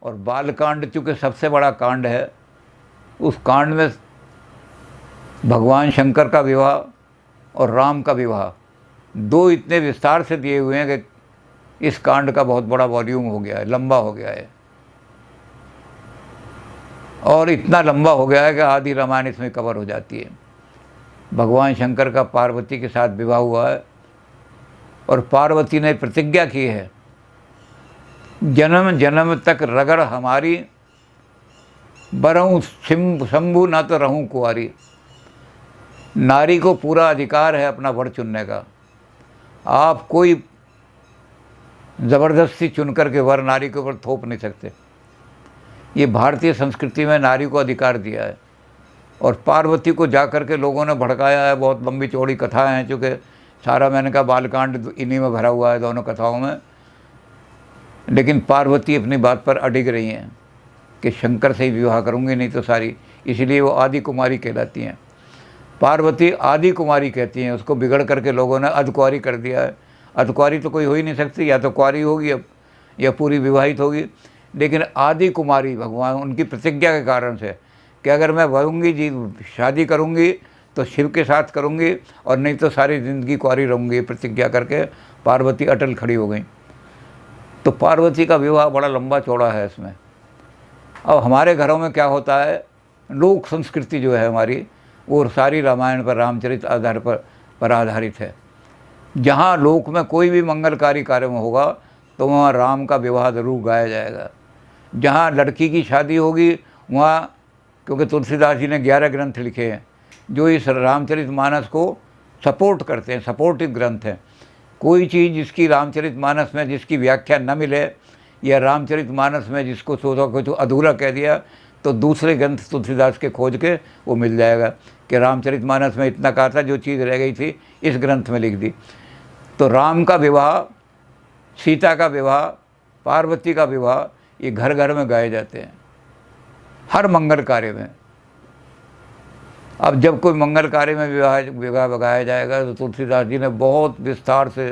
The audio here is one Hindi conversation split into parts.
और बालकांड चूँकि सबसे बड़ा कांड है, उस कांड में भगवान शंकर का विवाह और राम का विवाह दो इतने विस्तार से दिए हुए हैं कि इस कांड का बहुत बड़ा वॉल्यूम हो गया है, लंबा हो गया है, और इतना लंबा हो गया है कि आधी रामायण इसमें कवर हो जाती है। भगवान शंकर का पार्वती के साथ विवाह हुआ है और पार्वती ने प्रतिज्ञा की है, जन्म जन्म तक रगड़ हमारी, बरहूँ शंभु ना तो रहूँ कुंवारी। नारी को पूरा अधिकार है अपना वर चुनने का। आप कोई ज़बरदस्ती चुन करके वर नारी के ऊपर थोप नहीं सकते। ये भारतीय संस्कृति में नारी को अधिकार दिया है। और पार्वती को जा कर के लोगों ने भड़काया है, बहुत लंबी चौड़ी कथाएं हैं, चूँकि सारा मैंने कहा बालकांड इन्हीं में भरा हुआ है, दोनों कथाओं में। लेकिन पार्वती अपनी बात पर अडिग रही हैं कि शंकर से ही विवाह करूँगी, नहीं तो सारी, इसलिए वो आदि कुमारी कहलाती हैं। पार्वती आदि कुमारी कहती हैं, उसको बिगड़ करके लोगों ने अधकुआरी कर दिया है। अधकुआरी तो कोई हो ही नहीं सकती, या तो कुआरी होगी अब, या पूरी विवाहित होगी। लेकिन आदि कुमारी भगवान उनकी प्रतिज्ञा के कारण से कि अगर मैं वरूँगी जी, शादी करूँगी तो शिव के साथ करूँगी, और नहीं तो सारी ज़िंदगी कुआरी रहूँगी, प्रतिज्ञा करके पार्वती अटल खड़ी हो गई। तो पार्वती का विवाह बड़ा लंबा चौड़ा है इसमें। अब हमारे घरों में क्या होता है, लोक संस्कृति जो है हमारी, वो सारी रामायण पर, रामचरित आधार पर आधारित है। जहाँ लोक में कोई भी मंगलकारी कार्य में होगा तो वहाँ राम का विवाह ज़रूर गाया जाएगा। जहाँ लड़की की शादी होगी वहाँ, क्योंकि तुलसीदास जी ने 11 ग्रंथ लिखे हैं जो इस रामचरितमानस को सपोर्ट करते हैं, सपोर्टिव ग्रंथ हैं। कोई चीज़ जिसकी रामचरितमानस में जिसकी व्याख्या न मिले, या रामचरितमानस में जिसको सोचा कुछ अधूरा कह दिया, तो दूसरे ग्रंथ तुलसीदास के खोज के वो मिल जाएगा कि रामचरितमानस में इतना कहा था, जो चीज़ रह गई थी इस ग्रंथ में लिख दी। तो राम का विवाह, सीता का विवाह, पार्वती का विवाह, ये घर घर में गाए जाते हैं, हर मंगल कार्य में। अब जब कोई मंगल कार्य में विवाह गाया जाएगा तो तुलसीदास जी ने बहुत विस्तार से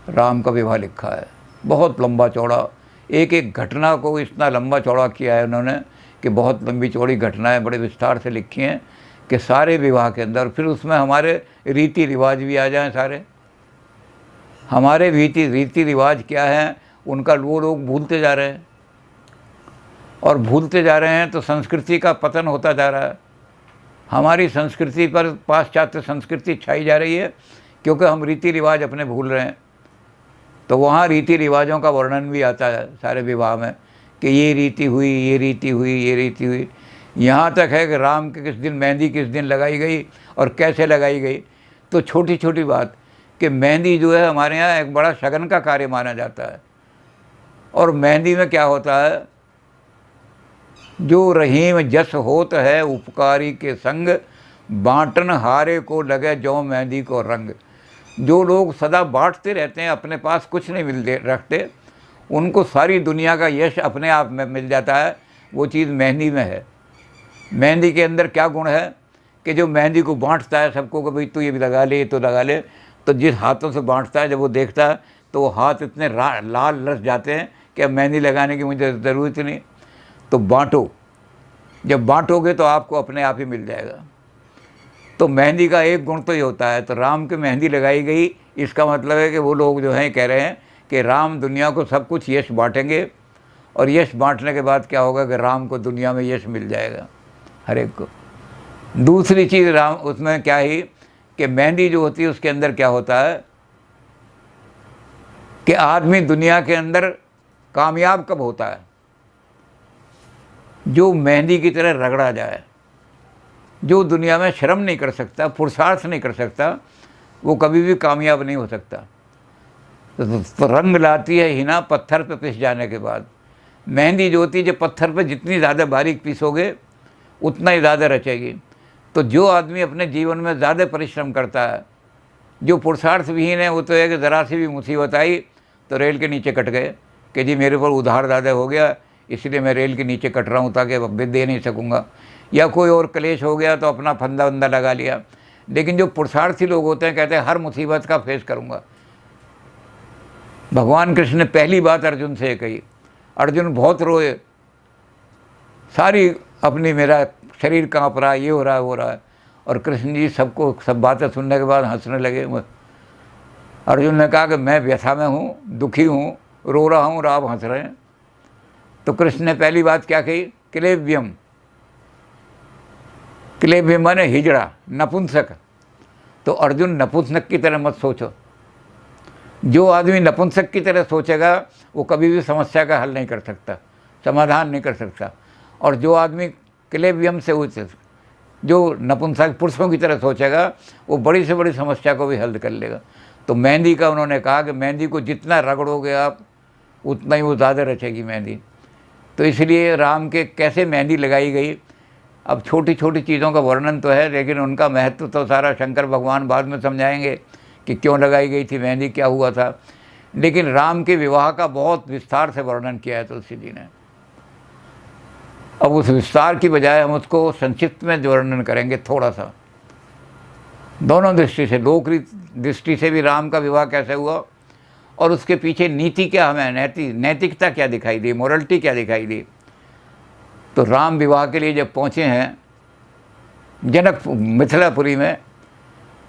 राम का विवाह लिखा है, बहुत लंबा चौड़ा। एक एक घटना को इतना लंबा चौड़ा किया है उन्होंने कि बहुत लंबी चौड़ी घटनाएं बड़े विस्तार से लिखी हैं कि सारे विवाह के अंदर, फिर उसमें हमारे रीति रिवाज भी आ जाएं सारे। हमारे रीति रिवाज क्या हैं उनका वो लोग भूलते जा रहे हैं, और भूलते जा रहे हैं तो संस्कृति का पतन होता जा रहा है। हमारी संस्कृति पर पाश्चात्य संस्कृति छाई जा रही है क्योंकि हम रीति रिवाज अपने भूल रहे हैं। तो वहाँ रीति रिवाजों का वर्णन भी आता है सारे विवाह में कि ये रीति हुई, ये रीति हुई, ये रीति हुई। यहाँ तक है कि राम के किस दिन मेहंदी किस दिन लगाई गई और कैसे लगाई गई। तो छोटी छोटी बात कि मेहंदी जो है हमारे यहाँ एक बड़ा शगन का कार्य माना जाता है। और मेहंदी में क्या होता है, जो रहीम जस होत है उपकारी के संग, बाँटन हारे को लगे जो मेहंदी को रंग। जो लोग सदा बांटते रहते हैं, अपने पास कुछ नहीं रखते, उनको सारी दुनिया का यश अपने आप में मिल जाता है। वो चीज़ मेहंदी में है। मेहंदी के अंदर क्या गुण है कि जो मेहंदी को बांटता है सबको कि भाई तू ये भी लगा ले, तो लगा ले, तो जिस हाथों से बांटता है जब वो देखता है तो वो हाथ इतने लाल रस जाते हैं कि अब मेहंदी लगाने की मुझे ज़रूरत ही नहीं। तो बांटो, जब बांटोगे तो आपको अपने आप ही मिल जाएगा। तो मेहंदी का एक गुण तो ये होता है। तो राम के मेहंदी लगाई गई, इसका मतलब है कि वो लोग जो हैं कह रहे हैं कि राम दुनिया को सब कुछ यश बांटेंगे, और यश बांटने के बाद क्या होगा कि राम को दुनिया में यश मिल जाएगा हर एक को। दूसरी चीज़ राम उसमें क्या ही कि मेहंदी जो होती है उसके अंदर क्या होता है कि आदमी दुनिया के अंदर कामयाब कब होता है, जो मेहंदी की तरह रगड़ा जाए। जो दुनिया में श्रम नहीं कर सकता, पुरुषार्थ नहीं कर सकता, वो कभी भी कामयाब नहीं हो सकता। तो रंग लाती है हिना पत्थर पे पिस जाने के बाद। मेहंदी जो होती है, जो पत्थर पे जितनी ज़्यादा बारीक पीसोगे उतना ही ज़्यादा रचेगी। तो जो आदमी अपने जीवन में ज़्यादा परिश्रम करता है, जो पुरुषार्थ विहीन है, वो तो है कि ज़रा सी भी मुसीबत आई तो रेल के नीचे कट गए कि जी मेरे पर उधार ज़्यादा हो गया, इसलिए मैं रेल के नीचे कट रहा हूँ ताकि अब दे नहीं सकूँगा, या कोई और क्लेश हो गया तो अपना फंदा वंदा लगा लिया। लेकिन जो पुरुषार्थी लोग होते हैं कहते हैं हर मुसीबत का फेस करूँगा। भगवान कृष्ण ने पहली बात अर्जुन से कही, अर्जुन बहुत रोए, सारी अपनी मेरा शरीर काँप रहा है, ये हो रहा है, वो हो रहा है। और कृष्ण जी सबको सब बातें सुनने के बाद हंसने लगे। अर्जुन ने कहा कि मैं व्यथा में हूँ, दुखी हूँ, रो रहा हूँ और आप हंस रहे हैं। तो कृष्ण ने पहली बात क्या कही? क्लेव्यम। क्लेव्यम माने हिजड़ा, नपुंसक। तो अर्जुन नपुंसक की तरह मत सोचो। जो आदमी नपुंसक की तरह सोचेगा वो कभी भी समस्या का हल नहीं कर सकता, समाधान नहीं कर सकता। और जो आदमी क्लेव्यम से जो नपुंसक पुरुषों की तरह सोचेगा वो बड़ी से बड़ी समस्या को भी हल कर लेगा। तो मेहंदी का उन्होंने कहा कि मेहंदी को जितना रगड़ोगे आप उतना ही वो ज़्यादा रचेगी मेहंदी। तो इसलिए राम के कैसे मेहंदी लगाई गई, अब छोटी छोटी चीज़ों का वर्णन तो है, लेकिन उनका महत्व तो सारा शंकर भगवान बाद में समझाएंगे कि क्यों लगाई गई थी मेहंदी, क्या हुआ था। लेकिन राम के विवाह का बहुत विस्तार से वर्णन किया है तुलसी जी ने। अब उस विस्तार की बजाय हम उसको संक्षिप्त में वर्णन करेंगे थोड़ा सा, दोनों दृष्टि से, लोक दृष्टि से भी राम का विवाह कैसे हुआ और उसके पीछे नीति क्या, हमें नैतिकता क्या दिखाई दी, मोरलिटी क्या दिखाई दी। तो राम विवाह के लिए जब पहुँचे हैं जनक मिथिलापुरी में,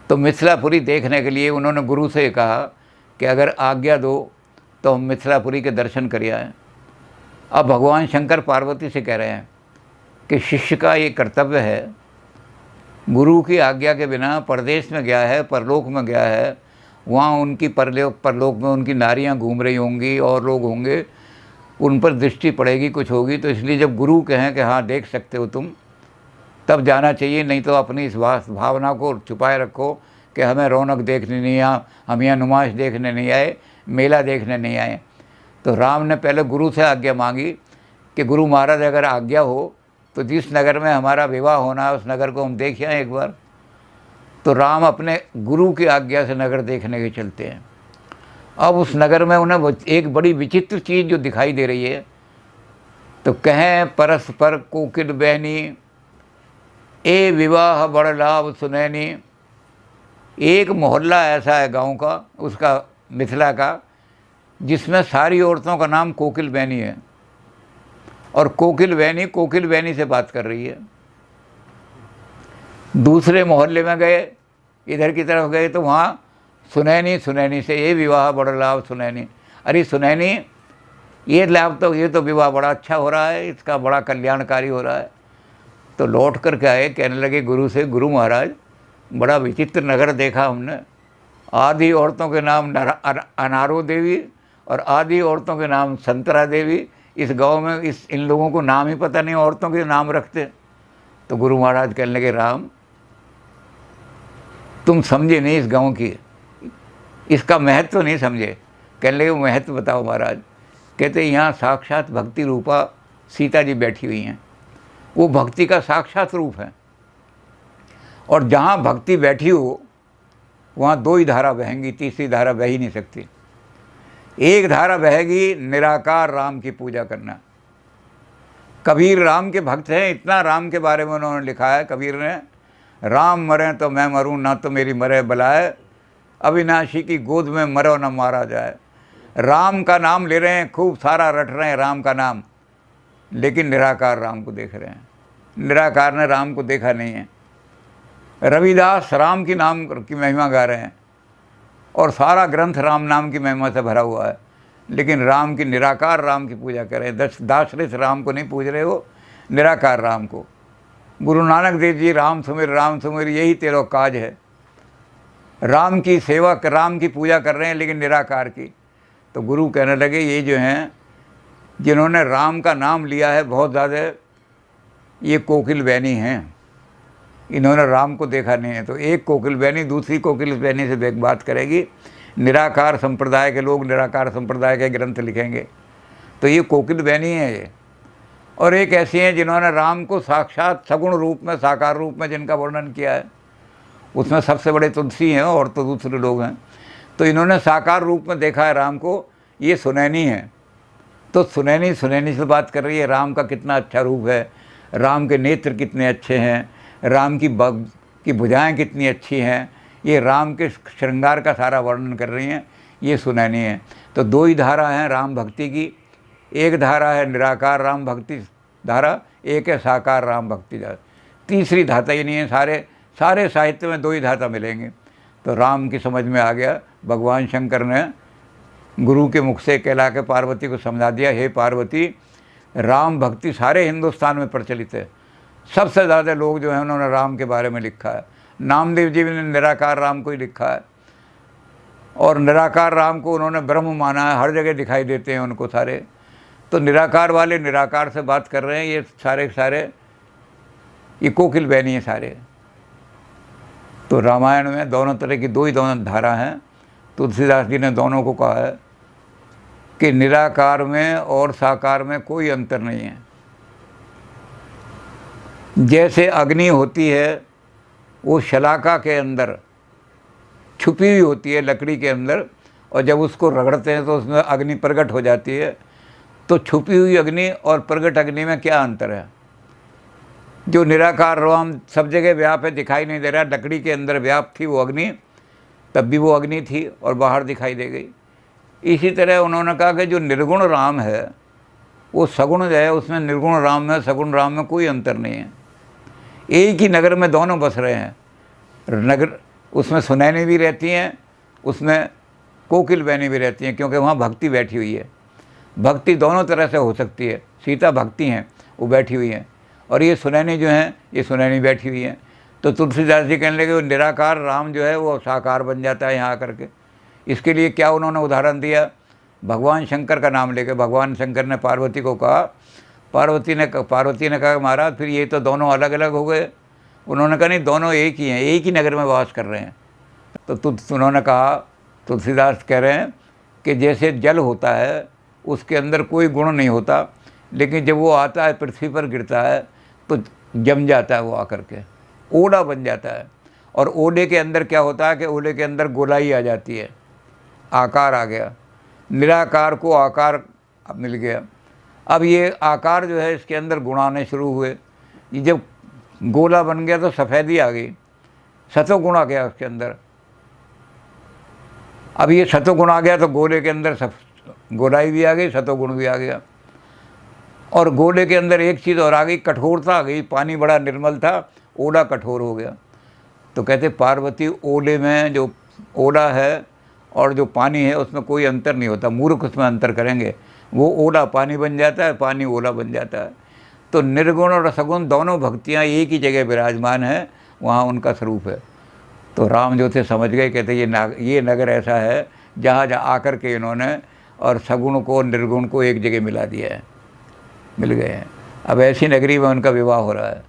तो मिथिलापुरी देखने के लिए उन्होंने गुरु से कहा कि अगर आज्ञा दो तो हम मिथिलापुरी के दर्शन कर आएँ। अब भगवान शंकर पार्वती से कह रहे हैं कि शिष्य का ये कर्तव्य है, गुरु की आज्ञा के बिना परदेश में गया है, परलोक में गया है, वहाँ उनकी परलोक में उनकी नारियाँ घूम रही होंगी और लोग होंगे, उन पर दृष्टि पड़ेगी, कुछ होगी। तो इसलिए जब गुरु कहें कि हाँ देख सकते हो तुम, तब जाना चाहिए, नहीं तो अपनी इस भावना को छुपाए रखो कि हमें रौनक देखने नहीं आया, हम यहाँ नुमाइश देखने नहीं आए, मेला देखने नहीं आए। तो राम ने पहले गुरु से आज्ञा मांगी कि गुरु महाराज अगर आज्ञा हो तो जिस नगर में हमारा विवाह होना है उस नगर को हम देख आएँ एक बार। तो राम अपने गुरु की आज्ञा से नगर देखने के चलते हैं। अब उस नगर में उन्हें एक बड़ी विचित्र चीज़ जो दिखाई दे रही है, तो कहें परस्पर कोकिल बहनी, ए विवाह बड़ लाभ सुनैनी। एक मोहल्ला ऐसा है गांव का, उसका मिथिला का, जिसमें सारी औरतों का नाम कोकिल बहनी है, और कोकिल बहनी से बात कर रही है। दूसरे मोहल्ले में गए, इधर की तरफ गए, तो वहाँ सुनैनी से ये विवाह बड़ा लाभ सुनैनी। अरे सुनैनी, ये लाभ तो, ये तो विवाह बड़ा अच्छा हो रहा है, इसका बड़ा कल्याणकारी हो रहा है। तो लौट कर के आए, कहने लगे गुरु से, गुरु महाराज बड़ा विचित्र नगर देखा हमने, आधी औरतों के नाम अनारो देवी और आधी औरतों के नाम संतरा देवी। इस गांव में इन लोगों को नाम ही पता नहीं, औरतों के नाम रखते। तो गुरु महाराज कहने लगे, राम तुम समझे नहीं इस गांव की, इसका महत्व नहीं समझे। कहने लगे महत्व बताओ महाराज। कहते यहाँ साक्षात भक्ति रूपा सीता जी बैठी हुई हैं, वो भक्ति का साक्षात रूप है। और जहाँ भक्ति बैठी हो वहाँ दो ही धारा बहेंगी, तीसरी धारा बह ही नहीं सकती। एक धारा बहेगी निराकार राम की पूजा करना। कबीर राम के भक्त हैं, इतना राम के बारे में उन्होंने लिखा है कबीर ने, राम मरे तो मैं मरूं, ना तो मेरी मरे बलाए, अविनाशी की गोद में मरो न मारा जाए। राम का नाम ले रहे हैं, खूब सारा रट रहे हैं राम का नाम, लेकिन निराकार राम को देख रहे हैं। निराकार ने राम को देखा नहीं है। रविदास राम की नाम की महिमा गा रहे हैं और सारा ग्रंथ राम नाम की महिमा से भरा हुआ है, लेकिन राम की, निराकार राम की पूजा कर रहे हैं। दाशरथ राम को नहीं पूज रहे हो, निराकार राम को। गुरु नानक देव जी राम सुमिर यही तेरा काज है। राम की सेवा, राम की पूजा कर रहे हैं, लेकिन निराकार की। तो गुरु कहने लगे, ये जो हैं जिन्होंने राम का नाम लिया है बहुत ज़्यादा, ये कोकिल बहनी हैं, इन्होंने राम को देखा नहीं है। तो एक कोकिल बहनी दूसरी कोकिल बहनी से बात करेगी। निराकार संप्रदाय के लोग निराकार संप्रदाय के ग्रंथ लिखेंगे, तो ये कोकिल बहनी है ये। और एक ऐसी हैं जिन्होंने राम को साक्षात सगुण रूप में, साकार रूप में जिनका वर्णन किया है, उसमें सबसे बड़े तुलसी हैं और तो दूसरे लोग हैं। तो इन्होंने साकार रूप में देखा है राम को, ये सुनैनी है। तो सुनैनी से बात कर रही है, राम का कितना अच्छा रूप है, राम के नेत्र कितने अच्छे हैं, राम की भुजाएं कितनी अच्छी हैं, ये राम के श्रृंगार का सारा वर्णन कर रही हैं, ये सुनैनी है। तो दो ही धारा हैं राम भक्ति की, एक धारा है निराकार राम भक्ति धारा, एक है साकार राम भक्ति धारा, तीसरी धाता ही नहीं है। सारे साहित्य में 2 ही धाता मिलेंगे। तो राम की समझ में आ गया। भगवान शंकर ने गुरु के मुख से कहला के पार्वती को समझा दिया, हे पार्वती, राम भक्ति सारे हिंदुस्तान में प्रचलित है। सबसे ज़्यादा लोग जो हैं उन्होंने राम के बारे में लिखा है। नामदेव जी ने निराकार राम को ही लिखा है, और निराकार राम को उन्होंने ब्रह्म माना है। हर जगह दिखाई देते हैं उनको सारे। तो निराकार वाले निराकार से बात कर रहे हैं। ये सारे ये कोकिल बहनी है सारे। तो रामायण में दोनों तरह की 2 ही दोनों धारा हैं। तुलसीदास जी ने दोनों को कहा है कि निराकार में और साकार में कोई अंतर नहीं है। जैसे अग्नि होती है वो शलाका के अंदर छुपी हुई होती है लकड़ी के अंदर, और जब उसको रगड़ते हैं तो उसमें अग्नि प्रकट हो जाती है। तो छुपी हुई अग्नि और प्रकट अग्नि में क्या अंतर है? जो निराकार राम सब जगह व्याप है, दिखाई नहीं दे रहा। लकड़ी के अंदर व्याप थी वो अग्नि, तब भी वो अग्नि थी और बाहर दिखाई दे गई। इसी तरह उन्होंने कहा कि जो निर्गुण राम है वो सगुण जो है, उसमें निर्गुण राम में सगुण राम में कोई अंतर नहीं है। एक ही नगर में दोनों बस रहे हैं। नगर उसमें सुनैनी भी रहती हैं, उसमें कोकिल बहनी भी रहती हैं, क्योंकि वहाँ भक्ति बैठी हुई है। भक्ति दोनों तरह से हो सकती है। सीता भक्ति हैं, वो बैठी हुई हैं, और ये सुनैनी जो हैं, ये सुनैनी बैठी हुई हैं। तो तुलसीदास जी कहने लगे वो निराकार राम जो है वो साकार बन जाता है यहाँ आकर के। इसके लिए क्या उन्होंने उदाहरण दिया? भगवान शंकर का नाम लेकर भगवान शंकर ने पार्वती को कहा, पार्वती ने कहा महाराज फिर ये तो दोनों अलग अलग हो गए। उन्होंने कहा नहीं, दोनों एक ही हैं, एक ही नगर में वास कर रहे हैं। तो उन्होंने कहा, तुलसीदास कह रहे हैं कि जैसे जल होता है उसके अंदर कोई गुण नहीं होता, लेकिन जब वो आता है पृथ्वी पर गिरता है तो जम जाता है, वो आकर के ओला बन जाता है। और ओले के अंदर क्या होता है कि ओले के अंदर गोलाई आ जाती है, आकार आ गया। निराकार को आकार मिल गया। अब ये आकार जो है इसके अंदर गुण आने शुरू हुए। ये जब गोला बन गया तो सफ़ेदी आ गई, सतोगुण आ गया उसके अंदर। अब ये सतोगुण आ गया तो गोले के अंदर गोलाई भी आ गई, सतोगुण भी आ गया। और गोले के अंदर एक चीज़ और आ गई, कठोरता आ गई। पानी बड़ा निर्मल था, ओला कठोर हो गया। तो कहते पार्वती ओले में जो ओला है और जो पानी है उसमें कोई अंतर नहीं होता। मूर्ख उसमें अंतर करेंगे, वो ओला पानी बन जाता है, पानी ओला बन जाता है। तो निर्गुण और सगुण दोनों भक्तियाँ एक ही जगह विराजमान है, वहाँ उनका स्वरूप है। तो राम जो थे समझ गए, कहते ये नगर ऐसा है जहाँ आकर के इन्होंने और सगुण को निर्गुण को एक जगह मिला दिया है, मिल गए हैं। अब ऐसी नगरी में उनका विवाह हो रहा है।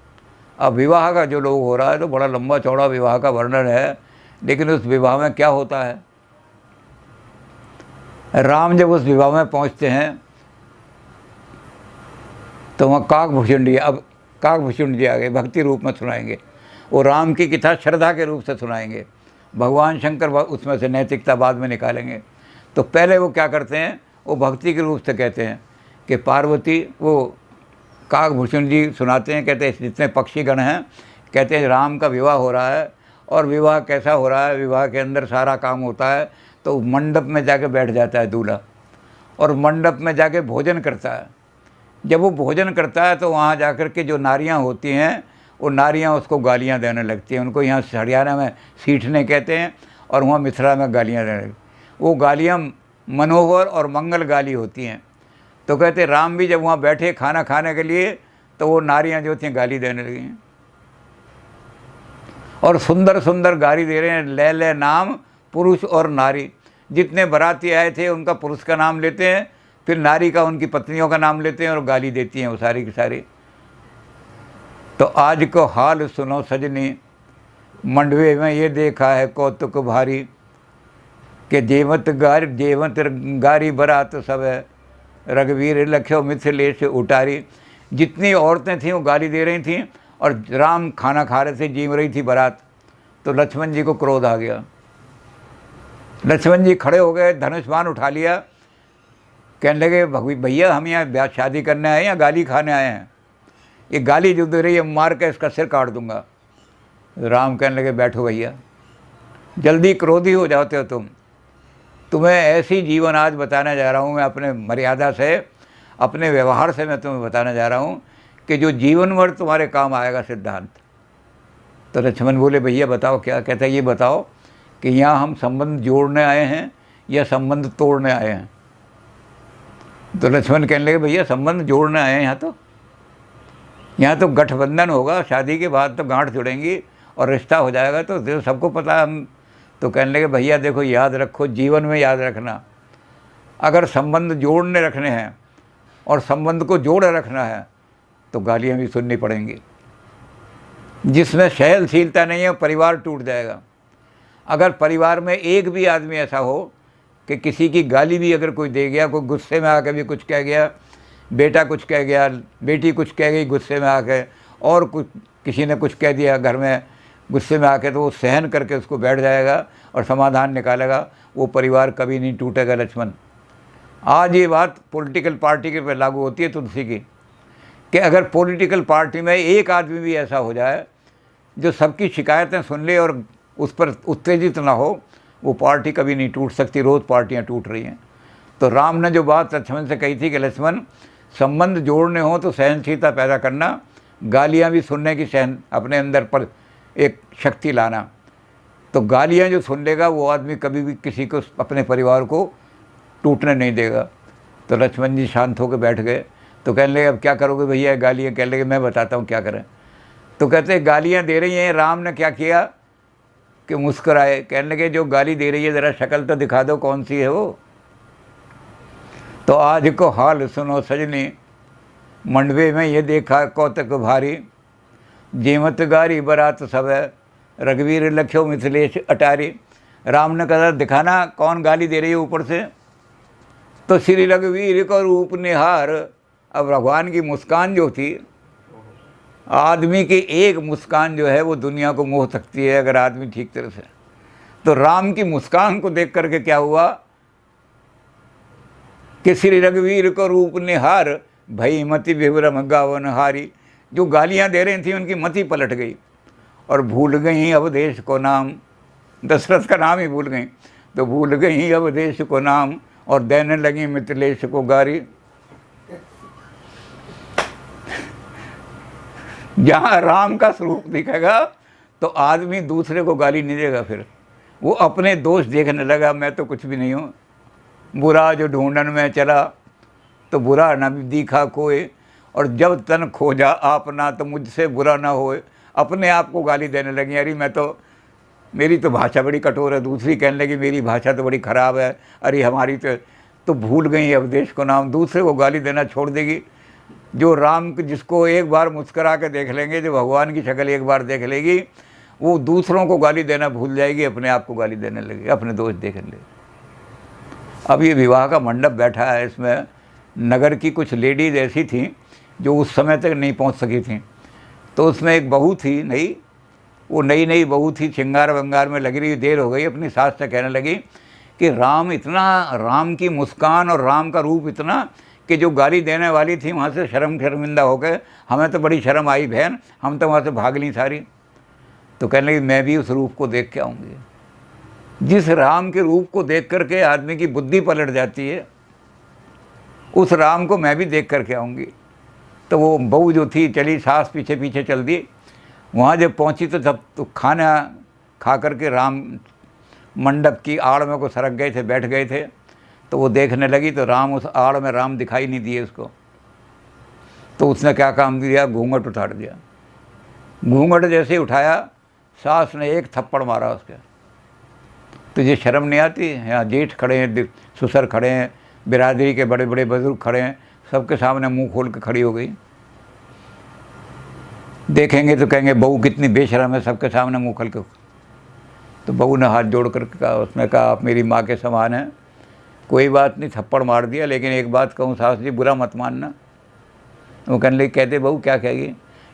अब विवाह का जो लोग हो रहा है तो बड़ा लंबा चौड़ा विवाह का वर्णन है, लेकिन उस विवाह में क्या होता है? राम जब उस विवाह में पहुंचते हैं तो वहाँ काकभूषुंडी, अब काकभूषुंडी आ गए, भक्ति रूप में सुनाएंगे। वो राम की कथा श्रद्धा के रूप से सुनाएंगे। भगवान शंकर उसमें से नैतिकता बाद में निकालेंगे। तो पहले वो क्या करते हैं, वो भक्ति के रूप से कहते हैं कि पार्वती, वो काकभूषण जी सुनाते हैं, कहते हैं जितने पक्षीगण हैं, कहते हैं राम का विवाह हो रहा है। और विवाह कैसा हो रहा है? विवाह के अंदर सारा काम होता है तो मंडप में जाके बैठ जाता है दूल्हा, और मंडप में जाके भोजन करता है। जब वो भोजन करता है तो वहाँ जाकर के जो नारियाँ होती हैं वो नारियाँ उसको गालियाँ देने लगती हैं। उनको यहाँ हरियाणा में सीठने कहते हैं और वहाँ मिथिला में गालियाँ देने लगती। वो गालियाँ मनोहर और मंगल गाली होती हैं। तो कहते राम भी जब वहाँ बैठे खाना खाने के लिए तो वो नारियाँ जो थी गाली देने लगी हैं, और सुंदर सुंदर गाली दे रहे हैं। ले ले नाम पुरुष और नारी। जितने बाराती आए थे उनका पुरुष का नाम लेते हैं, फिर नारी का, उनकी पत्नियों का नाम लेते हैं और गाली देती हैं वो सारी की सारी। तो आज को हाल सुनो सजनी, मंडवे में ये देखा है कौतुक भारी, कि जेवत गारी बरात सब है, रघुवीर लख्यो मिथिलेश उटारी। जितनी औरतें थीं वो गाली दे रही थीं, और राम खाना खा रहे थे, जीव रही थी बारात। तो लक्ष्मण जी को क्रोध आ गया। लक्ष्मण जी खड़े हो गए, धनुष बाण उठा लिया, कहने लगे भैया हम यहाँ शादी करने आए हैं या गाली खाने आए हैं? ये गाली जो दे रही है मार के इसका सिर काट दूंगा। राम कहने लगे बैठो भैया, जल्दी क्रोधी हो जाते हो तुम। तुम्हें ऐसी जीवन आज बताने जा रहा हूँ मैं अपने मर्यादा से। अपने व्यवहार से मैं तुम्हें बताने जा रहा हूँ कि जो जीवन भर तुम्हारे काम आएगा सिद्धांत। तो लक्ष्मण बोले भैया बताओ क्या। कहता है ये बताओ कि यहाँ हम संबंध जोड़ने आए हैं या संबंध तोड़ने आए हैं। तो लक्ष्मण कहने लगे भैया संबंध जोड़ने आए हैं, यहाँ तो गठबंधन होगा, शादी के बाद तो गांठ जुड़ेंगी और रिश्ता हो जाएगा, तो सबको पता है हम। तो कहने लगे भैया देखो याद रखो, जीवन में याद रखना, अगर संबंध जोड़ने रखने हैं और संबंध को जोड़े रखना है तो गालियाँ भी सुननी पड़ेंगी। जिसमें सहनशीलता नहीं है परिवार टूट जाएगा। अगर परिवार में एक भी आदमी ऐसा हो कि किसी की गाली भी अगर कोई दे गया, कोई गुस्से में आकर भी कुछ कह गया, बेटा कुछ कह गया, बेटी कुछ कह गई गुस्से में आके, और कुछ किसी ने कुछ कह दिया घर में गुस्से में आके, तो वो सहन करके उसको बैठ जाएगा और समाधान निकालेगा, वो परिवार कभी नहीं टूटेगा लक्ष्मण। आज ये बात पॉलिटिकल पार्टी के पे लागू होती है तुलसी की, कि अगर पॉलिटिकल पार्टी में एक आदमी भी ऐसा हो जाए जो सबकी शिकायतें सुन ले और उस पर उत्तेजित ना हो, वो पार्टी कभी नहीं टूट सकती। रोज़ पार्टियां टूट रही हैं। तो राम ने जो बात लक्ष्मण से कही थी कि लक्ष्मण संबंध जोड़ने हो तो सहनशीलता पैदा करना, गालियां भी सुनने की अपने अंदर पर एक शक्ति लाना। तो गालियां जो सुन लेगा वो आदमी कभी भी किसी को, अपने परिवार को टूटने नहीं देगा। तो लक्ष्मण जी शांत होकर बैठ गए। तो कहने लगे अब क्या करोगे भैया गालियाँ। कहने लगे मैं बताता हूँ क्या करें। तो कहते गालियाँ दे रही हैं, राम ने क्या किया कि मुस्कुराए। कहने लगे जो गाली दे रही है ज़रा शक्ल तो दिखा दो कौन सी है वो। तो आज को हाल सुनो सजनी, मंडवे में ये देखा कौतक भारी, जेमत गारी बरात सब है, रघुवीर लख्यो मिथिलेश अटारी। राम ने कहा दिखाना कौन गाली दे रही है ऊपर से। तो श्री रघुवीर को रूप निहार। अब भगवान की मुस्कान जो थी, आदमी की एक मुस्कान जो है वो दुनिया को मोह सकती है अगर आदमी ठीक तरह से। तो राम की मुस्कान को देख करके क्या हुआ कि श्री रघुवीर को रूप निहार, भई मति विभ्रम गावन हारी। जो गालियां दे रही थी उनकी मति पलट गई और भूल गई अवधेश को नाम। दशरथ का नाम ही भूल गई। तो भूल गई अवधेश को नाम और देने लगी मिथिलेश को गारी। जहाँ राम का स्वरूप दिखेगा तो आदमी दूसरे को गाली नहीं देगा, फिर वो अपने दोष देखने लगा, मैं तो कुछ भी नहीं हूँ। बुरा जो ढूंढन में चला तो बुरा न दिखा कोई, और जब तन खोजा आपना तो मुझसे बुरा ना होए। अपने आप को गाली देने लगी, अरे मैं तो, मेरी तो भाषा बड़ी कठोर है। दूसरी कहने लगी मेरी भाषा तो बड़ी ख़राब है, अरे हमारी तो भूल गई अवधेश को नाम। दूसरे को गाली देना छोड़ देगी। जो राम जिसको एक बार मुस्करा के देख लेंगे, जो भगवान की शक्ल एक बार देख लेगी, वो दूसरों को गाली देना भूल जाएगी, अपने आप को गाली देने लगेगी, अपने दोष देखने लगेगी। अब ये विवाह का मंडप बैठा है, इसमें नगर की कुछ लेडीज़ ऐसी थीं जो उस समय तक नहीं पहुंच सकी थीं। तो उसमें एक बहू थी नई, वो नई बहू थी, श्रृंगार वंगार में लगी रही, देर हो गई। अपनी सास से कहने लगी कि राम की मुस्कान और राम का रूप इतना कि जो गाली देने वाली थी वहाँ से शर्मिंदा हो गए। हमें तो बड़ी शर्म आई बहन, हम तो वहाँ से भाग ली सारी। तो कहने लगी मैं भी उस रूप को देख के आऊँगी। जिस राम के रूप को देख करके आदमी की बुद्धि पलट जाती है, उस राम को मैं भी देख करके आऊँगी। तो वो बहू जो थी चली, सास पीछे पीछे चल दी। वहाँ जब पहुँची तो तब तो खाना खा करके राम मंडप की आड़ में को सरक गए थे, बैठ गए थे। तो वो देखने लगी तो राम, उस आड़ में राम दिखाई नहीं दिए उसको। तो उसने क्या काम दिया, घूंघट उतार दिया। घूंघट जैसे ही उठाया, सास ने एक थप्पड़ मारा उसके। तुझे शर्म नहीं आती? यहाँ जेठ खड़े हैं, ससुर खड़े हैं, बिरादरी के बड़े बड़े बुजुर्ग खड़े हैं, सबके सामने मुंह खोल के खड़ी हो गई। देखेंगे तो कहेंगे बहू कितनी बेशर्म है, सबके सामने मुंह खोल के। तो बहू ने हाथ जोड़ कर कहा, उसने कहा आप मेरी माँ के समान हैं, कोई बात नहीं, थप्पड़ मार दिया, लेकिन एक बात कहूँ सास जी, बुरा मत मानना। वो कहने लगे कहते बहू क्या कहेगी?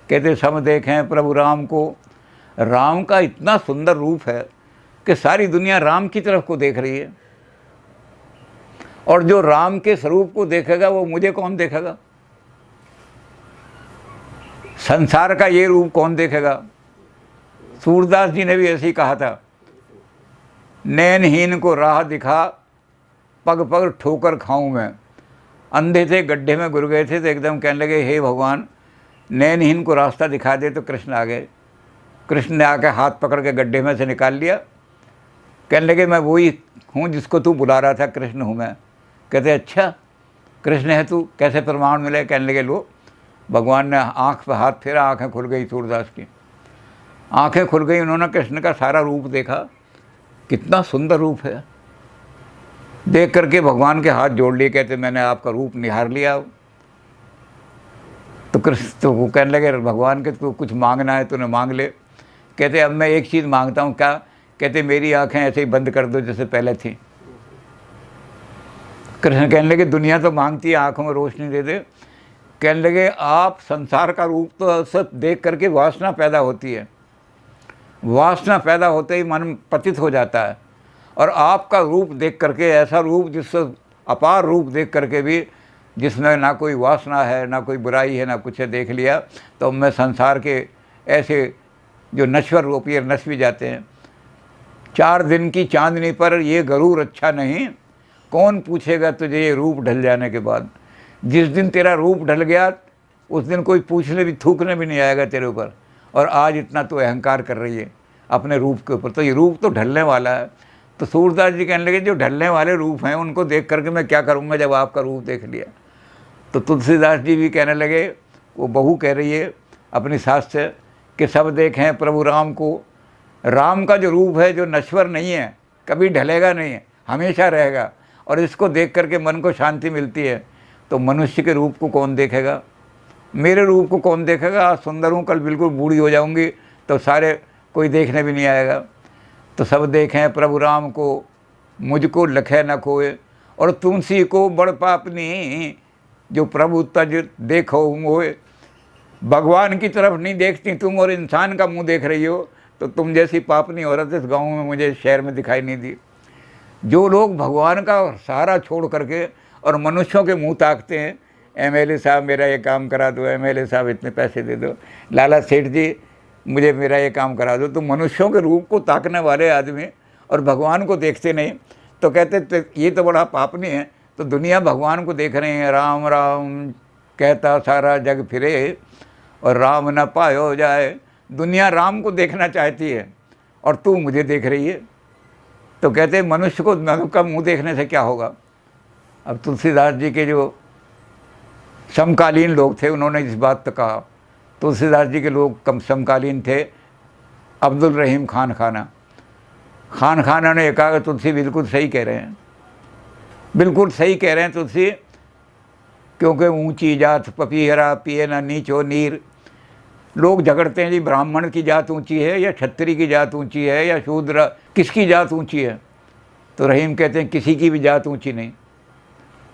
कहते सब देखें प्रभु राम को। राम का इतना सुंदर रूप है कि सारी दुनिया राम की तरफ को देख रही है, और जो राम के स्वरूप को देखेगा वो मुझे कौन देखेगा? संसार का ये रूप कौन देखेगा? सूरदास जी ने भी ऐसे ही कहा था, नैनहीन को राह दिखा, पग पग ठोकर खाऊं मैं। अंधे थे, गड्ढे में गिर गए थे, तो एकदम कहने लगे हे भगवान नैनहीन को रास्ता दिखा दे। तो कृष्ण आ गए। कृष्ण ने आकर हाथ पकड़ के गड्ढे में से निकाल लिया। कहने लगे मैं वही हूँ जिसको तू बुला रहा था, कृष्ण हूँ मैं। कहते अच्छा कृष्ण है तू, कैसे प्रमाण मिले? कहने लगे लो। भगवान ने आँख पर हाथ फेरा, आँखें खुल गई सूरदास की, आँखें खुल गई। उन्होंने कृष्ण का सारा रूप देखा, कितना सुंदर रूप है। देख करके भगवान के हाथ जोड़ लिए, कहते मैंने आपका रूप निहार लिया। तो कृष्ण तो वो कहने लगे भगवान के तू कुछ मांगना है तूने मांग ले। कहते अब मैं एक चीज़ मांगता हूँ। क्या? कहते मेरी आंखें ऐसे ही बंद कर दो जैसे पहले थी। कृष्ण कहने लगे दुनिया तो मांगती है आंखों में रोशनी दे दे। कहने लगे आप संसार का रूप तो सब देख करके वासना पैदा होती है, वासना पैदा होते ही मन पतित हो जाता है। और आपका रूप देख करके, ऐसा रूप जिससे अपार रूप देख करके भी, जिसमें ना कोई वासना है ना कोई बुराई है ना कुछ है, देख लिया तो मैं संसार के ऐसे जो नश्वर रूप ये नश भी जाते हैं। 4 दिन की चांदनी पर ये गरूर अच्छा नहीं, कौन पूछेगा तुझे ये रूप ढल जाने के बाद। जिस दिन तेरा रूप ढल गया उस दिन कोई पूछने भी थूकने भी नहीं आएगा तेरे ऊपर। और आज इतना तो अहंकार कर रही है अपने रूप के ऊपर, तो ये रूप तो ढलने वाला है। तो सूरदास जी कहने लगे जो ढलने वाले रूप हैं उनको देख करके मैं क्या करूँगा जब आपका रूप देख लिया। तो तुलसीदास जी भी कहने लगे, वो बहू कह रही है अपनी सास से कि सब देखें प्रभु राम को। राम का जो रूप है जो नश्वर नहीं है, कभी ढलेगा नहीं है, हमेशा रहेगा। और इसको देख करके मन को शांति मिलती है। तो मनुष्य के रूप को कौन देखेगा? मेरे रूप को कौन देखेगा? आज सुंदर हूँ, कल बिल्कुल बूढ़ी हो जाऊँगी तो सारे कोई देखने भी नहीं आएगा। तो सब देखें प्रभु राम को, मुझको लखे न खोए। और तुलसी को बड़ पापनी, जो प्रभु तज देखो मोए। भगवान की तरफ नहीं देखती तुम और इंसान का मुंह देख रही हो, तो तुम जैसी पापनी औरत इस गांव में मुझे शहर में दिखाई नहीं दी। जो लोग भगवान का सहारा छोड़ करके और मनुष्यों के मुंह ताकते हैं, एमएलए साहब मेरा ये काम करा दो, एमएलए साहब इतने पैसे दे दो, लाला सेठ जी मुझे मेरा ये काम करा दो, तो मनुष्यों के रूप को ताकने वाले आदमी और भगवान को देखते नहीं, तो कहते ये तो बड़ा पापनी है। तो दुनिया भगवान को देख रहे हैं, राम राम कहता सारा जग फिरे और राम न पायो जाए। दुनिया राम को देखना चाहती है और तू मुझे देख रही है। तो कहते मनुष्य को मनुष्य का मुँह देखने से क्या होगा। अब तुलसीदास जी के जो समकालीन लोग थे उन्होंने इस बात पर कहा। तुलसीदास जी के लोग कम समकालीन थे, अब्दुल रहीम खान खाना। खान खाना ने कहा कि तुलसी बिल्कुल सही कह रहे हैं, बिल्कुल सही कह रहे हैं तुलसी, क्योंकि ऊंची जात पपीहरा पिए ना नीचो नीर। लोग झगड़ते हैं जी ब्राह्मण की जात ऊंची है या क्षत्रिय की जात ऊंची है या शूद्र, किसकी जात ऊंची है। तो रहीम कहते हैं किसी की भी जात ऊंची नहीं,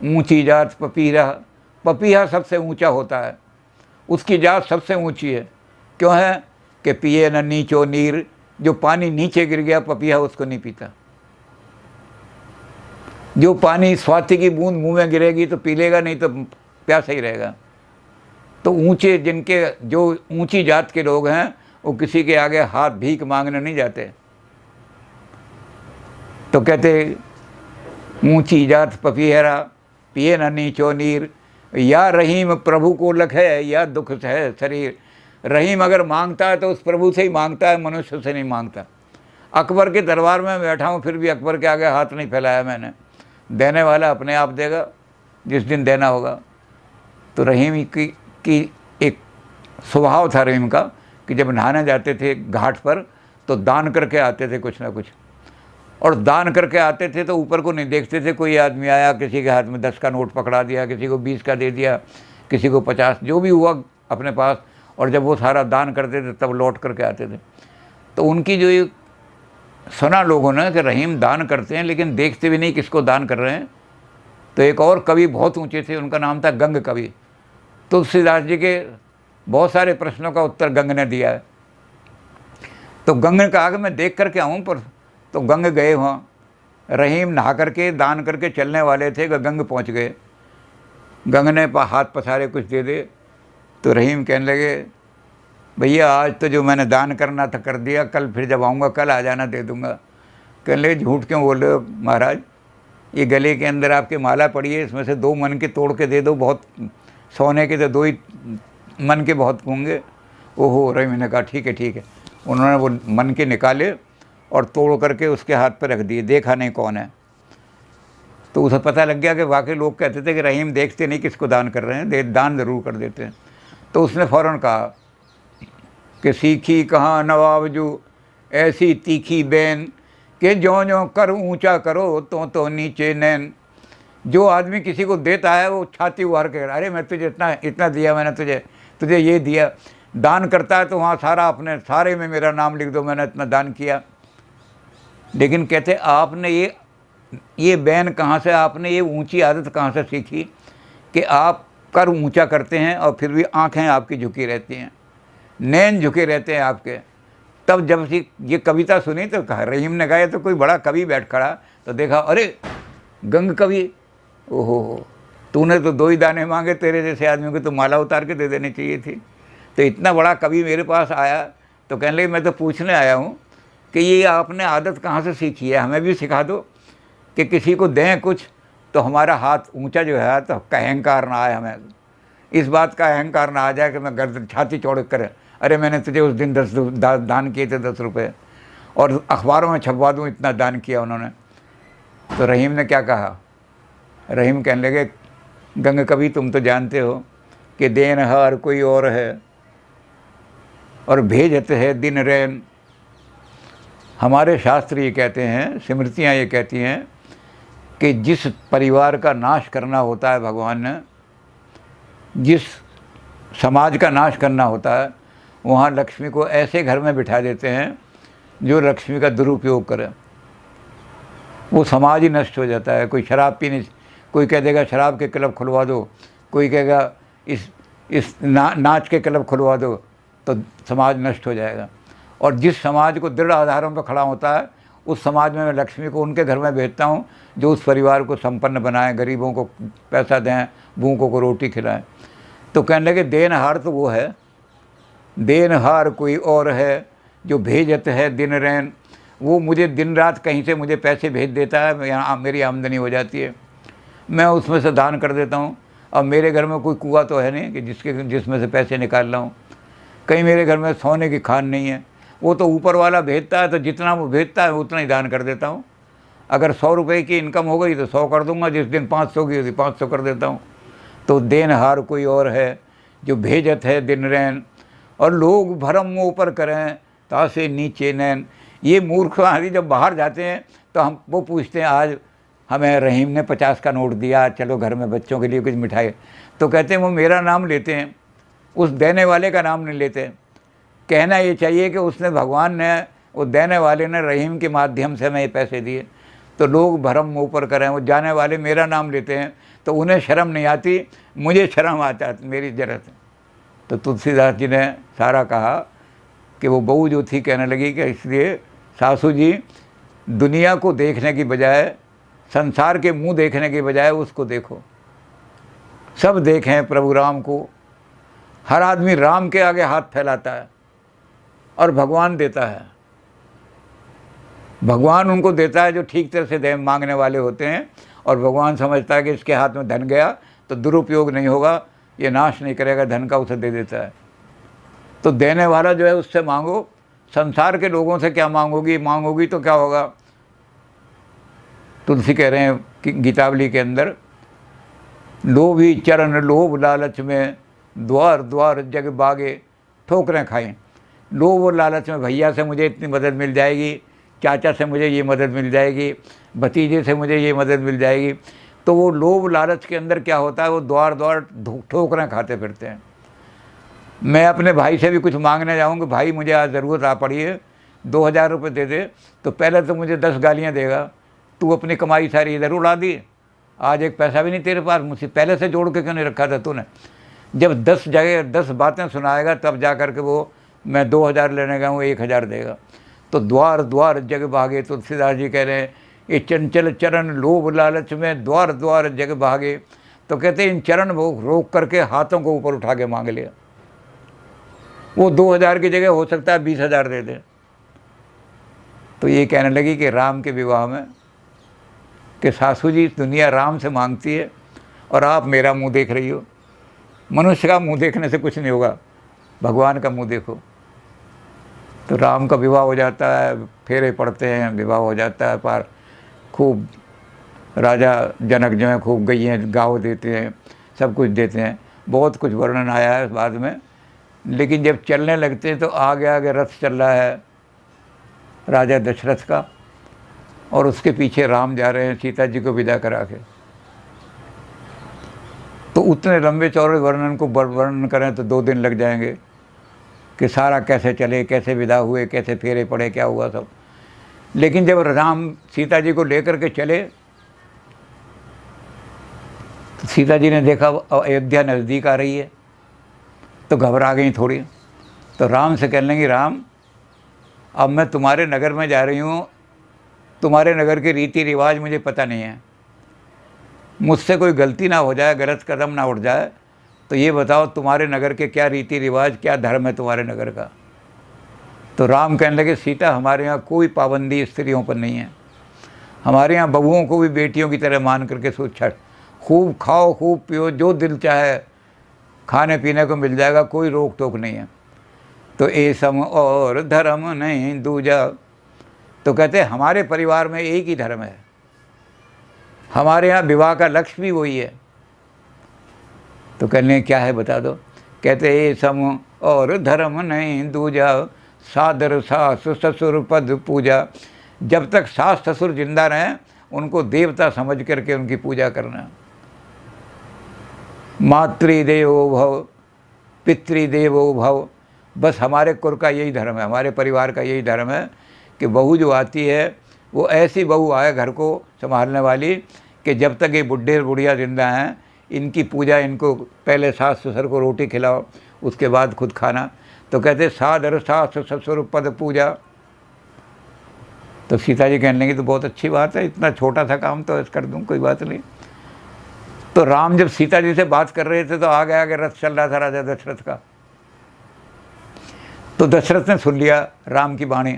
ऊंची जात पपीहा। पपीहा सबसे ऊंचा होता है, उसकी जात सबसे ऊंची है। क्यों है कि पिए न नीचो नीर, जो पानी नीचे गिर गया पपीहा उसको नहीं पीता। जो पानी स्वाति की बूंद मुंह में गिरेगी तो पी लेगा, नहीं तो प्यासा ही रहेगा। तो ऊंचे जिनके जो ऊंची जात के लोग हैं वो किसी के आगे हाथ भीख मांगने नहीं जाते। तो कहते ऊंची जात पपीहरा पिए न नीचो नीर, या रहीम प्रभु को लखे या दुख है शरीर। रहीम अगर मांगता है तो उस प्रभु से ही मांगता है, मनुष्य से नहीं मांगता। अकबर के दरबार में बैठा हूँ फिर भी अकबर के आगे हाथ नहीं फैलाया मैंने। देने वाला अपने आप देगा जिस दिन देना होगा। तो रहीम की एक स्वभाव था रहीम का कि जब नहाने जाते थे घाट पर तो दान करके आते थे कुछ ना कुछ। और दान करके आते थे तो ऊपर को नहीं देखते थे। कोई आदमी आया, किसी के हाथ में 10 का नोट पकड़ा दिया, किसी को 20 का दे दिया, किसी को 50, जो भी हुआ अपने पास। और जब वो सारा दान करते थे तब लौट करके आते थे। तो उनकी जो ये सुना लोगों ने कि रहीम दान करते हैं लेकिन देखते भी नहीं किसको दान कर रहे हैं। तो एक और कवि बहुत ऊंचे थे, उनका नाम था गंग कवि। तुलसीदास जी के बहुत सारे प्रश्नों का उत्तर गंग ने दिया है। तो गंग ने कहा कि मैं देख करके आऊँ, पर तो गंग गए वहाँ। रहीम नहा करके दान करके चलने वाले थे कि गंग पहुँच गए। गंग ने हाथ पसारे कुछ दे दे। तो रहीम कहने लगे भैया आज तो जो मैंने दान करना था कर दिया, कल फिर जब आऊँगा कल आ जाना, दे दूँगा। कहने लगे झूठ क्यों बोल रहे हो महाराज, ये गले के अंदर आपके माला पड़ी है, इसमें से 2 मन के तोड़ के दे दो, बहुत सोने के तो 2 ही मन के बहुत होंगे। ओहो, रहीम ने कहा ठीक है ठीक है। उन्होंने वो मन के निकाले और तोड़ करके उसके हाथ पर रख दिए, देखा नहीं कौन है। तो उसे पता लग गया कि वाकई लोग कहते थे कि रहीम देखते नहीं किसको दान कर रहे हैं, दान ज़रूर कर देते हैं। तो उसने फ़ौरन कहा कि सीखी कहाँ नवाबजू ऐसी तीखी बैन कि ज्यों ज्यों कर ऊंचा करो तो नीचे नैन। जो आदमी किसी को देता है वो छाती उभार के, अरे मैं तुझे इतना इतना दिया, मैंने तुझे ये दिया। दान करता है तो वहाँ सारा अपने सारे में मेरा नाम लिख दो, मैंने इतना दान किया। लेकिन कहते आपने ये बैन कहाँ से, आपने ये ऊंची आदत कहाँ से सीखी कि आप कर ऊंचा करते हैं और फिर भी आंखें आपकी झुकी रहती हैं, नैन झुके रहते हैं आपके। तब जब ये कविता सुनी तो कहा, रहीम ने कहा तो कोई बड़ा कवि बैठ खड़ा, तो देखा अरे गंग कवि, ओहो तूने तो 2 ही दाने मांगे, तेरे जैसे आदमी को तो माला उतार के दे देनी चाहिए थी। तो इतना बड़ा कवि मेरे पास आया तो कहने लगे मैं तो पूछने आया हूँ कि ये आपने आदत कहाँ से सीखी है, हमें भी सिखा दो कि किसी को दें कुछ तो हमारा हाथ ऊंचा जो है तो अहंकार ना आए, हमें इस बात का अहंकार ना आ जाए कि मैं गर्दन छाती चौड़ कर, अरे मैंने तुझे उस दिन 10 दान किए थे 10 रुपये और अखबारों में छपवा दूँ, इतना दान किया उन्होंने। तो रहीम ने क्या कहा, रहीम कहने लगे गंग कवि तुम तो जानते हो कि देनहार कोई और है और भेजत है दिन रैन। हमारे शास्त्र ये कहते हैं, स्मृतियाँ ये कहती हैं कि जिस परिवार का नाश करना होता है भगवान ने, जिस समाज का नाश करना होता है, वहाँ लक्ष्मी को ऐसे घर में बिठा देते हैं जो लक्ष्मी का दुरुपयोग करे, वो समाज ही नष्ट हो जाता है। कोई शराब पीने, कोई कह देगा शराब के क्लब खुलवा दो, कोई कहेगा इस नाच के क्लब खुलवा दो, तो समाज नष्ट हो जाएगा। और जिस समाज को दृढ़ आधारों पर खड़ा होता है, उस समाज में मैं लक्ष्मी को उनके घर में भेजता हूँ जो उस परिवार को संपन्न बनाएं, गरीबों को पैसा दें, भूखों को रोटी खिलाएं। तो कहने लगे देनहार तो वो है, देनहार कोई और है जो भेजत है दिन रैन। वो मुझे दिन रात कहीं से मुझे पैसे भेज देता है, यहाँ मेरी आमदनी हो जाती है, मैं उसमें से दान कर देता हूँ। अब मेरे घर में कोई कुआं तो है नहीं कि जिसमें से पैसे निकाल रहा हूँ, कहीं मेरे घर में सोने की खान नहीं है, वो तो ऊपर वाला भेजता है, तो जितना वो भेजता है उतना ही दान कर देता हूँ। अगर 100 रुपये की इनकम हो गई तो 100 कर दूंगा, जिस दिन 500 की होती 500 कर देता हूँ। तो देनहार कोई और है जो भेजत है दिन रैन, और लोग भरम मुँह पर करें तासे नीचे नैन। ये मूर्ख आदमी जब बाहर जाते हैं तो हम वो पूछते हैं आज हमें रहीम ने 50 का नोट दिया, चलो घर में बच्चों के लिए कुछ मिठाई, तो कहते हैं वो मेरा नाम लेते हैं, उस देने वाले का नाम नहीं लेते। कहना ये चाहिए कि उसने भगवान ने, वो देने वाले ने रहीम के माध्यम से हमें ये पैसे दिए। तो लोग भरम मुँह पर करें, वो जाने वाले मेरा नाम लेते हैं तो उन्हें शर्म नहीं आती, मुझे शर्म आता, मेरी ज़रूरत है। तो तुलसीदास जी ने सारा कहा कि वो बहू जो थी कहने लगी कि इसलिए सासू जी दुनिया को देखने की बजाय, संसार के मुंह देखने की बजाय उसको देखो। सब देखें प्रभु राम को। हर आदमी राम के आगे हाथ फैलाता है और भगवान देता है। भगवान उनको देता है जो ठीक तरह से दे मांगने वाले होते हैं, और भगवान समझता है कि इसके हाथ में धन गया तो दुरुपयोग नहीं होगा, ये नाश नहीं करेगा धन का, उसे दे देता है। तो देने वाला जो है उससे मांगो, संसार के लोगों से क्या मांगोगी तो क्या होगा। तुलसी कह रहे हैं कि गीतावली के अंदर, लोभी चरण लोभ लालच में द्वार द्वार जग बागे ठोकरें खाएं। लोभ और लालच में भैया से मुझे इतनी मदद मिल जाएगी, चाचा से मुझे ये मदद मिल जाएगी, भतीजे से मुझे ये मदद मिल जाएगी, तो वो लोभ लालच के अंदर क्या होता है, वो द्वार द्वार ठोकरें खाते फिरते हैं। मैं अपने भाई से भी कुछ मांगने जाऊँगा, भाई मुझे आज ज़रूरत आ पड़ी है 2000 रुपये दे दे, तो पहले तो मुझे 10 गालियाँ देगा, तू अपनी कमाई सारी इधर उड़ा दी, आज एक पैसा भी नहीं तेरे पास, मुझसे पहले से जोड़ के क्यों नहीं रखा था तूने। जब 10 जगह 10 बातें सुनाएगा तब जा कर के वो मैं 2000 लेने गया हूँ 1000 देगा। तो द्वार द्वार जग भागे, तुलसीदास जी कह रहे हैं ये चंचल चरण लोभ लालच में द्वार द्वार जग भागे। तो कहते हैं इन चरण वो रोक करके हाथों को ऊपर उठा के मांग लिया, वो 2000 की जगह हो सकता है 20,000 दे दे। तो ये कहने लगी कि राम के विवाह में कि सासू जी दुनिया राम से मांगती है और आप मेरा मुंह देख रही हो। मनुष्य का मुंह देखने से कुछ नहीं होगा, भगवान का मुंह देखो। तो राम का विवाह हो जाता है, फेरे पड़ते हैं, विवाह हो जाता है। पर खूब राजा जनक जो है खूब गईएं गाँव देते हैं, सब कुछ देते हैं। बहुत कुछ वर्णन आया है बाद में। लेकिन जब चलने लगते हैं तो आगे आगे रथ चल रहा है राजा दशरथ का, और उसके पीछे राम जा रहे हैं सीता जी को विदा करा के। तो उतने लंबे चौड़े वर्णन को वर्णन करें तो 2 दिन लग जाएंगे कि सारा कैसे चले, कैसे विदा हुए, कैसे फेरे पड़े, क्या हुआ सब। लेकिन जब राम सीता जी को लेकर के चले तो सीता जी ने देखा अयोध्या नज़दीक आ रही है, तो घबरा गई थोड़ी। तो राम से कहने लगी, राम अब मैं तुम्हारे नगर में जा रही हूँ, तुम्हारे नगर के रीति रिवाज मुझे पता नहीं है, मुझसे कोई गलती ना हो जाए, गलत कदम ना उठ जाए, तो ये बताओ तुम्हारे नगर के क्या रीति रिवाज, क्या धर्म है तुम्हारे नगर का। तो राम कहने लगे, सीता हमारे यहाँ कोई पाबंदी स्त्रियों पर नहीं है, हमारे यहाँ बहुओं को भी बेटियों की तरह मान करके सोच, खूब खाओ खूब पियो, जो दिल चाहे खाने पीने को मिल जाएगा, कोई रोक टोक नहीं है। तो ए सम और धर्म नहीं दूजा। तो कहते हमारे परिवार में एक ही धर्म है, हमारे यहाँ विवाह का लक्ष्य भी वही है। तो कहने क्या है बता दो। कहते ए सम और धर्म नहीं दूजा, सादर सास ससुर पद पूजा। जब तक सास ससुर जिंदा रहें उनको देवता समझ करके उनकी पूजा करना। मातृदेवो भव पितृदेवो भव, बस हमारे कुल का यही धर्म है, हमारे परिवार का यही धर्म है कि बहू जो आती है वो ऐसी बहू आए घर को संभालने वाली कि जब तक ये बुढ़े बुढ़िया जिंदा हैं इनकी पूजा, इनको पहले सास ससुर को रोटी खिलाओ उसके बाद खुद खाना। तो कहते सादर सास ससुर पद पूजा। तो सीता जी कहने लगी तो बहुत अच्छी बात है, इतना छोटा सा काम तो कर दूँ, कोई बात नहीं। तो राम जब सीता जी से बात कर रहे थे तो आगे आगे रथ चल रहा था राजा दशरथ का। तो दशरथ ने सुन लिया राम की वाणी।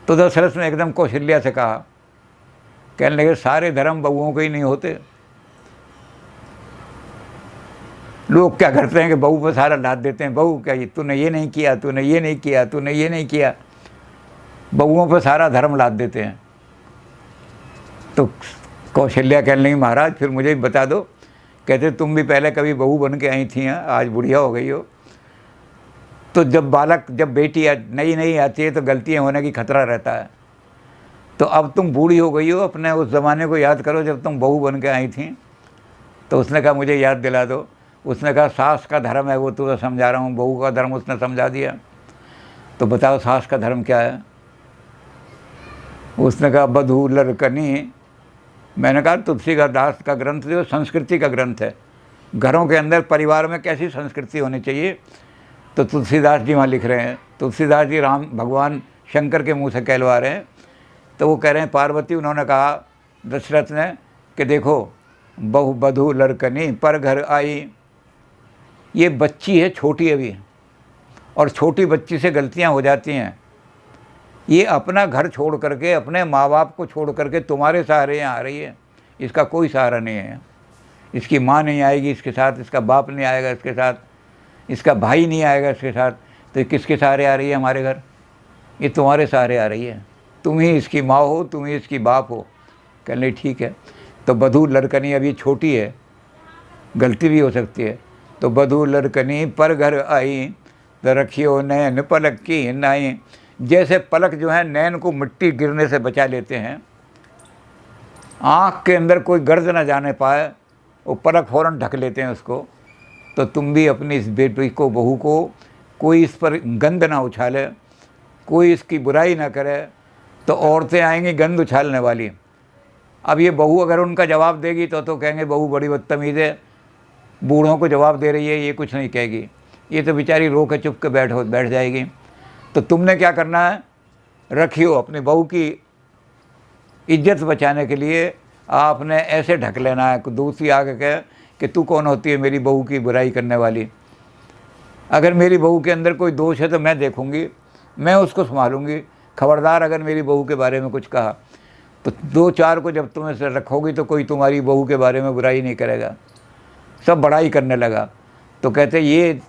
तो दशरथ ने एकदम कौशल्या से कहा, कहने लगे सारे धर्म बहुओं के ही नहीं होते। लोग क्या करते हैं कि बहू पर सारा लाद देते हैं, बहू क्या तूने ये नहीं किया, तूने ये नहीं किया, तूने ये नहीं किया, बहुओं पर सारा धर्म लाद देते हैं। तो कौशल्या कहने लगी, महाराज फिर मुझे भी बता दो। कहते तुम भी पहले कभी बहू बन के आई थी, आज बुढ़िया हो गई हो। तो जब बेटी नई नई आती है तो गलतियाँ होने की खतरा रहता है। तो अब तुम बूढ़ी हो गई हो, अपने उस ज़माने को याद करो जब तुम बहू बन के आई थी। तो उसने कहा मुझे याद दिला दो। उसने कहा सास का धर्म है वो तो समझा रहा हूँ, बहू का धर्म उसने समझा दिया। तो बताओ सास का धर्म क्या है। उसने कहा बधू लड़कनी। मैंने कहा तुलसीदास का ग्रंथ जो संस्कृति का ग्रंथ है, घरों के अंदर परिवार में कैसी संस्कृति होनी चाहिए, तो तुलसीदास जी वहाँ लिख रहे हैं। तुलसीदास जी राम भगवान शंकर के मुंह से कहलवा रहे हैं। तो वो कह रहे हैं पार्वती, उन्होंने कहा दशरथ ने कि देखो बहु बधू लड़कनी पर घर आई, ये बच्ची है छोटी अभी, और छोटी बच्ची से गलतियाँ हो जाती हैं। ये अपना घर छोड़ करके, अपने माँ बाप को छोड़ करके तुम्हारे सहारे यहाँ आ रही है, इसका कोई सहारा नहीं है। इसकी माँ नहीं आएगी इसके साथ, इसका बाप नहीं आएगा इसके साथ, इसका भाई नहीं आएगा इसके साथ, तो ये किसके सहारे आ रही है हमारे घर, ये तुम्हारे सहारे आ रही है। तुम ही इसकी माँ हो, तुम ही इसकी बाप हो। कहने ठीक है। तो बधू लड़कनी अभी छोटी है, गलती भी हो सकती है। तो बधू लड़कनी पर घर आई, तो रखियो नैन पलक की नाई। जैसे पलक जो है नैन को मिट्टी गिरने से बचा लेते हैं, आँख के अंदर कोई गर्द ना जाने पाए, वो पलक फ़ौरन ढक लेते हैं उसको। तो तुम भी अपनी इस बेटी को, बहू को, कोई इस पर गंद ना उछाले, कोई इसकी बुराई ना करे, तो औरतें आएंगी गंद उछालने वाली। अब ये बहू अगर उनका जवाब देगी तो कहेंगे बहू बड़ी बदतमीज़ है, बूढ़ों को जवाब दे रही है, ये कुछ नहीं कहेगी, ये तो बेचारी रो के चुप के बैठ जाएगी। तो तुमने क्या करना है, रखियो अपनी बहू की इज्जत बचाने के लिए आपने ऐसे ढक लेना है। दूसरी आके कहे कि तू कौन होती है मेरी बहू की बुराई करने वाली, अगर मेरी बहू के अंदर कोई दोष है तो मैं देखूंगी, मैं उसको संभालूंगी, खबरदार अगर मेरी बहू के बारे में कुछ कहा। तो 2-4 को जब तुम ऐसे रखोगी तो कोई तुम्हारी बहू के बारे में बुराई नहीं करेगा, सब बड़ाई करने लगा। तो कहते ये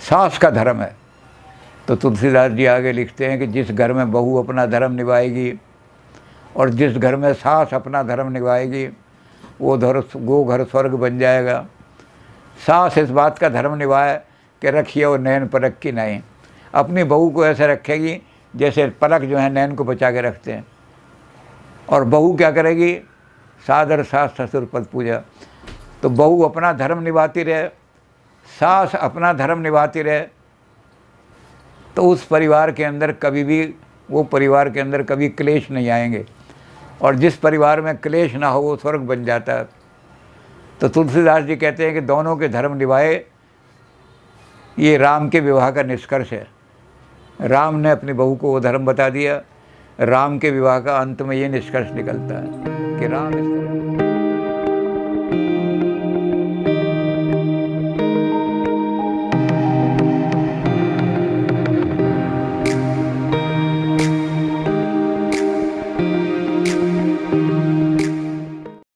सास का धर्म है। तो तुलसीदास जी आगे लिखते हैं कि जिस घर में बहू अपना धर्म निभाएगी और जिस घर में सास अपना धर्म निभाएगी वो घर स्वर्ग बन जाएगा। सास इस बात का धर्म निभाए कि रखिए और नैन परख की नहीं, अपनी बहू को ऐसे रखेगी जैसे पलक जो है नैन को बचा के रखते हैं। और बहू क्या करेगी, सादर सास ससुर पद पूजा। तो बहू अपना धर्म निभाती रहे, सास अपना धर्म निभाती रहे, तो उस परिवार के अंदर कभी भी वो परिवार के अंदर कभी क्लेश नहीं आएंगे। और जिस परिवार में क्लेश ना हो वो स्वर्ग बन जाता है। तो तुलसीदास जी कहते हैं कि दोनों के धर्म निभाए, ये राम के विवाह का निष्कर्ष है। राम ने अपनी बहू को वो धर्म बता दिया। राम के विवाह का अंत में ये निष्कर्ष निकलता है कि राम इस तरह